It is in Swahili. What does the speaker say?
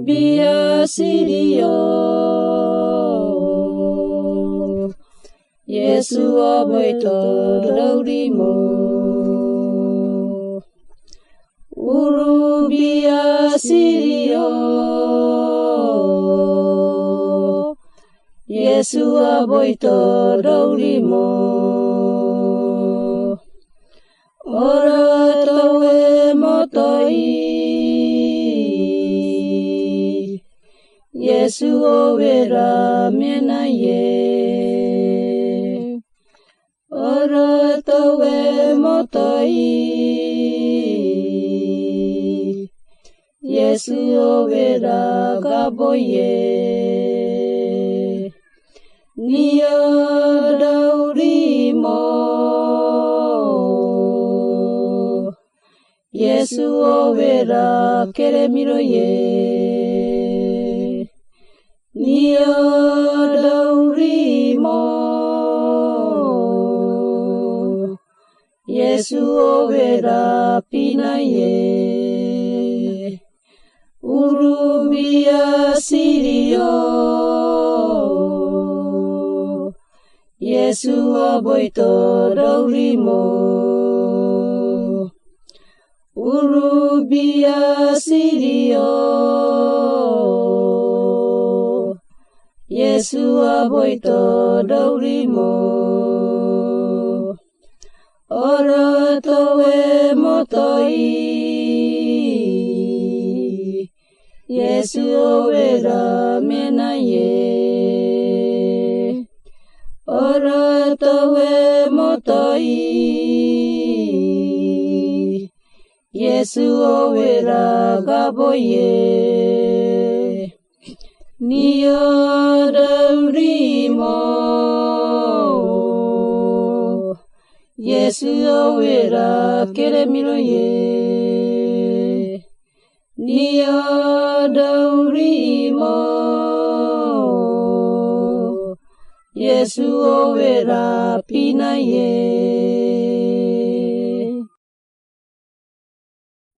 biasirio Yesu aboito daurimo uru biasirio Yesu aboito daurimo ora towe motoi Yesu overa menaye ora towe motoi Yesu overa gaboye Nia daurimo Yesu overa keremiroye Nia daurimo Yesu overa pinaye Urubia sirio Yesu aboito daurimo Urubia sirio Yesu aboito daurimo ora towe motoi Yesu overa menaye ora towe motoi Yesu overa gaboye Nia daurimo Yesu overa keremiroye Nia daurimo Yesu overa pinaye